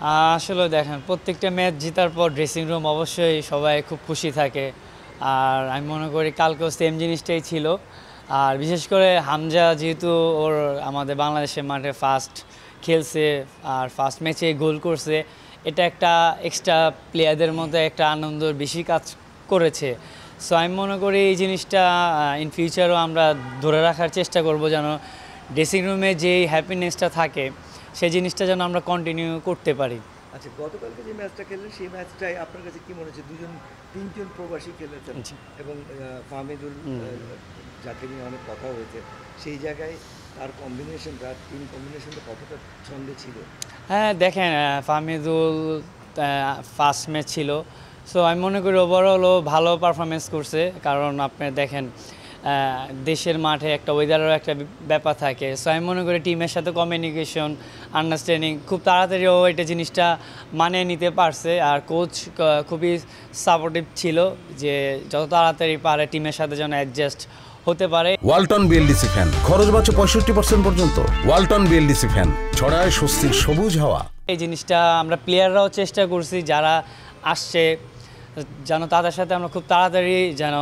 আসলে দেখেন প্রত্যেকটা ম্যাচ জেতার পর ড্রেসিং রুম অবশ্যই সবাই খুব খুশি থাকে। আর আমি মনে করি কালকেও সেম জিনিসটাই ছিল। আর বিশেষ করে হামজা যেহেতু ওর আমাদের বাংলাদেশের মাঠে ফার্স্ট খেলছে আর ফার্স্ট ম্যাচে গোল করছে, এটা একটা এক্সট্রা প্লেয়ারদের মধ্যে একটা আনন্দ বেশি কাজ করেছে। সো আমি মনে করি এই জিনিসটা ইন ফিউচারও আমরা ধরে রাখার চেষ্টা করব, যেন ড্রেসিং রুমে যেই হ্যাপিনেসটা থাকে সেই জিনিসটা যেন আমরা কন্টিনিউ করতে পারি। আচ্ছা, গতকালকে যে ম্যাচটা খেললেন সেই ম্যাচটাই আপনার কাছে কি মনে হচ্ছে? তিনজন প্রবাসী খেলেছেন এবং ফাহমিদুল যাকে নিয়ে অনেক কথা হয়েছে, সেই জায়গায় তার কম্বিনেশনটা, টিম কম্বিনেশনটা কতটা ছন্দে ছিল? হ্যাঁ দেখেন, ফাহমিদুল ফার্স্ট ম্যাচ ছিল। সো আমি মনে করি ওভারঅলও ভালো পারফরমেন্স করছে, কারণ আপনি দেখেন দেশের মাঠে একটা ওয়েদারেরও একটা ব্যাপার থাকে। সো আমি মনে করি টিমের সাথে কমিউনিকেশন, আন্ডারস্ট্যান্ডিং খুব তাড়াতাড়ি ও এটা জিনিসটা মানিয়ে নিতে পারছে। আর কোচ খুবই সাপোর্টিভ ছিল যে যত তাড়াতাড়ি পারে টিমের সাথে যেন অ্যাডজাস্ট হতে পারে। ওয়ালটন বিএলডিসি ফ্যান, খরচ বাঁচে 65% পর্যন্ত। ওয়ালটন বিএলডিসি ফ্যান ছড়ায় স্বস্তির সবুজ হাওয়া। এই জিনিসটা আমরা প্লেয়াররাও চেষ্টা করছি, যারা আসছে যেন তাদের সাথে আমরা খুব তাড়াতাড়ি যেন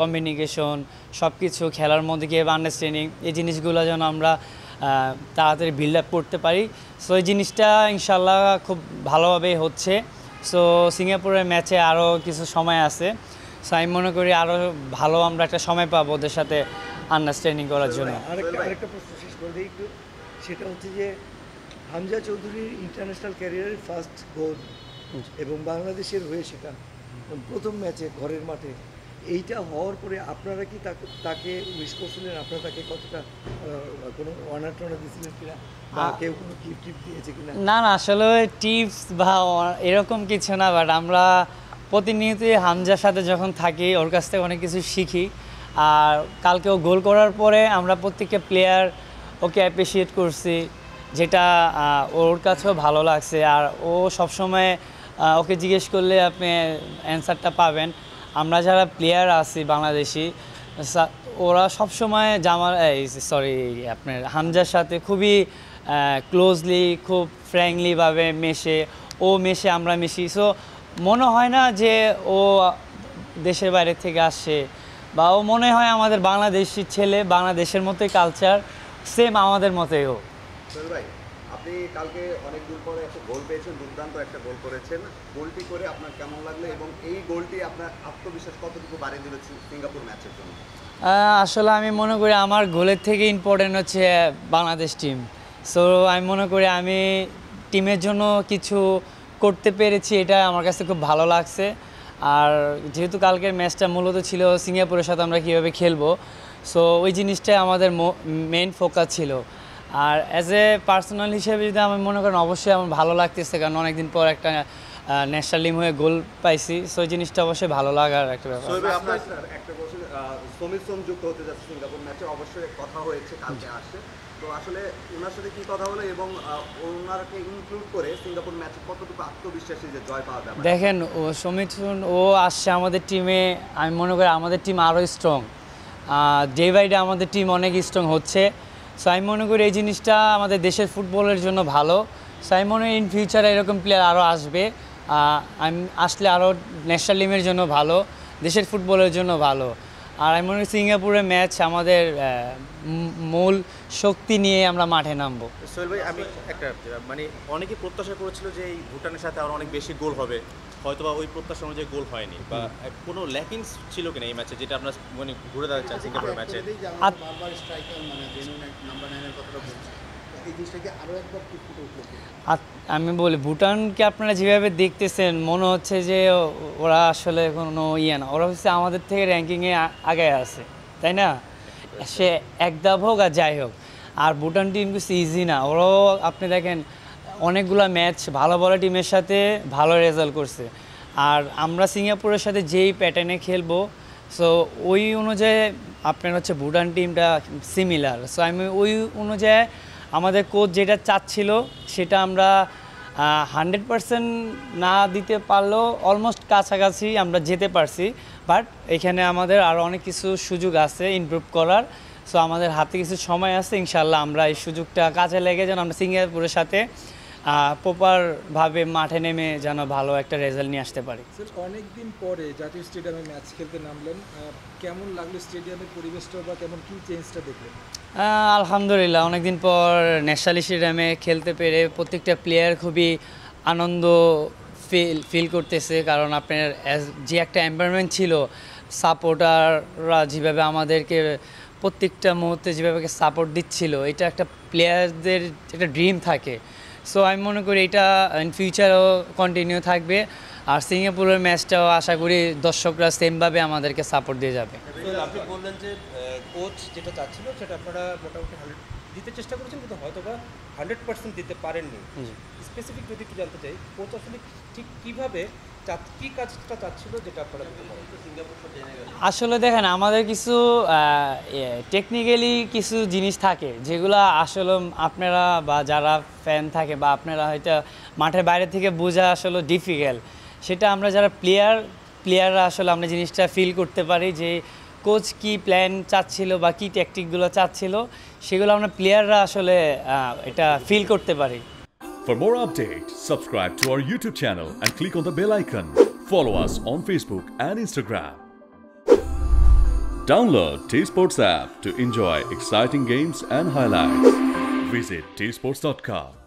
কমিউনিকেশন, সব কিছু খেলার মধ্যে গিয়ে আন্ডারস্ট্যান্ডিং, এই জিনিসগুলো যেন আমরা তাড়াতাড়ি বিল্ড আপ করতে পারি। সো এই জিনিসটা ইনশাল্লাহ খুব ভালোভাবেই হচ্ছে। সো সিঙ্গাপুরের ম্যাচে আরও কিছু সময় আছে। সো আমি মনে করি আরও ভালো আমরা একটা সময় পাবো ওদের সাথে আন্ডারস্ট্যান্ডিং করার জন্য। আরেকটা প্রশ্ন শেষ করে দিই একটু, সেটা হচ্ছে যে হামজা চৌধুরীর ইন্টারন্যাশনাল ক্যারিয়ারের ফার্স্ট গোল এবং বাংলাদেশের হয়ে সেটা প্রথম ম্যাচে ঘরের মাঠে, এইটা হওয়ার পরে আপনারা কি তাকে উইশ করছিলেন? আপনারা তাকে কতটা কোনো অনার টনার দিয়েছিলেন কিনা, বা কেউ কোনো টিপ দিয়েছে কিনা? না না, আসলে টিপস বা এরকম কিছু না, বাট আমরা প্রতিনিয়তই হামজার সাথে যখন থাকি ওর কাছ থেকে অনেক কিছু শিখি। আর কালকেও গোল করার পরে আমরা প্রত্যেকটা প্লেয়ার ওকে অ্যাপ্রিসিয়েট করছি, যেটা ওর কাছেও ভালো লাগছে। আর ও সবসময় ওকে জিজ্ঞেস করলে আপনি অ্যান্সারটা পাবেন। আমরা যারা প্লেয়ার আছি বাংলাদেশি, ওরা সবসময় আপনার হামজার সাথে খুবই ক্লোজলি, খুব ফ্র্যাঙ্কলিভাবে মেশে। ও মেশে, আমরা মিশি। সো মনে হয় না যে ও দেশের বাইরে থেকে আসছে, বা ও মনে হয় আমাদের বাংলাদেশি ছেলে, বাংলাদেশের মতোই কালচার, সেম আমাদের মতোই ও। ভাই, আপনি কালকে অনেক দূর পরে একটা গোল পেয়েছেন, দুর্দান্ত একটা গোল করেছেন। গোলটি করে আপনার কেমন লাগলো এবং এই গোলটি আপনার আত্মবিশ্বাস কতটুকু বাড়িয়ে দিল সিঙ্গাপুর ম্যাচের জন্য? আসলে আমি মনে করি আমার গোলের থেকে ইম্পর্টেন্ট হচ্ছে বাংলাদেশ টিম। সো আমি মনে করি আমি টিমের জন্য কিছু করতে পেরেছি, এটা আমার কাছে খুব ভালো লাগছে। আর যেহেতু কালকের ম্যাচটা মূলত ছিল সিঙ্গাপুরের সাথে আমরা কীভাবে খেলবো, সো ওই জিনিসটাই আমাদের মেইন ফোকাস ছিল। আর অ্যাজ এ পার্সোনাল হিসেবে যদি আমি মনে করেন, অবশ্যই আমার ভালো লাগতেছে, কারণ অনেকদিন পর একটা ন্যাশনাল টিম হয়ে গোল পাইছি। সো ওই জিনিসটা অবশ্যই ভালো লাগার একটা ব্যাপার। একটা কোশ্চেন, সমীর সোম যুক্ত হতে যাচ্ছে সিঙ্গাপুর ম্যাচে, অবশ্যই কথা হয়েছে, কালকে আসছে। তো আসলে ওনার সাথে কি কথা হলো এবং ওনারকে ইনক্লুড করে সিঙ্গাপুর ম্যাচে কতটুকু আত্মবিশ্বাসী যে জয় পাওয়া যাবে? দেখেন, সমীর ও আসছে আমাদের টিমে, আমি মনে করি আমাদের টিম আরও স্ট্রং, ডে বাই ডে আমাদের টিম অনেক স্ট্রং হচ্ছে। সো আমি মনে করি এই জিনিসটা আমাদের দেশের ফুটবলের জন্য ভালো। সো আমি মনে করি ইন ফিউচারে এরকম প্লেয়ার আরও আসবে। আমি আসলে আরও ন্যাশনাল টিমের জন্য ভালো, দেশের ফুটবলের জন্য ভালো। আর আমি মনে করি সিঙ্গাপুরের ম্যাচ আমাদের মূল শক্তি নিয়ে আমরা মাঠে নামবো। সোহেল ভাই, আমি একটা মানে অনেকেই প্রত্যাশা করেছিল যে এই ভুটানের সাথে আরও অনেক বেশি গোল হবে, হয়তোবা ওই প্রত্যাশা অনুযায়ী গোল হয়নি, বা কোনো ল্যাকিংস ছিল কিনা এই ম্যাচে, যেটা আপনার মানে ঘুরে দাঁড়াচ্ছেন সিঙ্গাপুরের ম্যাচে? আমি বলি, ভুটানকে আপনারা যেভাবে দেখতেছেন মনে হচ্ছে যে ওরা আসলে কোনো না, ওরা হচ্ছে আমাদের থেকে র্যাঙ্কিংয়ে আগে আছে, তাই না? সে এক ধাপ হোক আর যাই হোক। আর ভুটান টিম কিছু ইজি না, ওরাও আপনি দেখেন অনেকগুলো ম্যাচ ভালো ভালো টিমের সাথে ভালো রেজাল্ট করছে। আর আমরা সিঙ্গাপুরের সাথে যেই প্যাটার্নে খেলবো, সো ওই অনুযায়ী আপনার হচ্ছে ভুটান টিমটা সিমিলার। সো আমি ওই অনুযায়ী আমাদের কোচ যেটা চাচ্ছিল সেটা আমরা 100% না দিতে পারলেও অলমোস্ট কাছাকাছি আমরা যেতে পারছি। বাট এখানে আমাদের আরও অনেক কিছু সুযোগ আছে ইমপ্রুভ করার। সো আমাদের হাতে কিছু সময় আছে, ইনশাল্লাহ আমরা এই সুযোগটা কাজে লেগে যেন আমরা সিঙ্গাপুরের সাথে প্রপারভাবে মাঠে নেমে যেন ভালো একটা রেজাল্ট নিয়ে আসতে পারি। স্যার অনেকদিন পরে জাতীয় স্টেডিয়ামে ম্যাচ খেলতে নামলেন, কেমন লাগলো স্টেডিয়ামের পরিবেশটা বা কেমন কি চেঞ্জটা দেখলেন? আলহামদুলিল্লাহ, অনেকদিন পর ন্যাশনাল স্টেডিয়ামে খেলতে পেরে প্রত্যেকটা প্লেয়ার খুবই আনন্দ ফিল করতেছে, কারণ আপনার যে একটা এনভায়রনমেন্ট ছিল, সাপোর্টাররা যেভাবে আমাদেরকে প্রত্যেকটা মুহূর্তে যেভাবে সাপোর্ট দিচ্ছিল, এটা একটা প্লেয়ারদের একটা ড্রিম থাকে। সো আমি মনে করি এটা ইন ফিউচারও কন্টিনিউ থাকবে, আর সিঙ্গাপুরের ম্যাচটাও আশা করি দর্শকরা সেমভাবে আমাদেরকে সাপোর্ট দিয়ে যাবে। আপনি বললেন যে কোচ যেটা চাচ্ছিল সেটা আপনারা মোটামুটি 100 দিতে চেষ্টা করেছেন, কিন্তু হয়তো বা 100% দিতে পারেননি। স্পেসিফিক যদি একটু জানতে চাই, কোচ আসলে ঠিক কীভাবে কী কাজটা চাচ্ছিল যেটা আপনারা দিতে পারেন? আসলে দেখেন, আমাদের কিছু টেকনিক্যালি কিছু জিনিস থাকে যেগুলো আসলে আপনারা বা যারা ফ্যান থাকে বা আপনারা হয়তো মাঠের বাইরে থেকে বোঝা আসলে ডিফিকাল্ট। সেটা আমরা যারা প্লেয়াররা আসলে আমরা জিনিসটা ফিল করতে পারি যে কোচ কি প্ল্যান চাচ্ছিল বা কী ট্যাকটিকগুলো চাচ্ছিল, সেগুলো আমরা প্লেয়াররা আসলে এটা ফিল করতে পারি। For more updates, subscribe to our YouTube channel and click on the bell icon. Follow us on Facebook and Instagram. Download T-Sports app to enjoy exciting games and highlights. Visit tsports.com.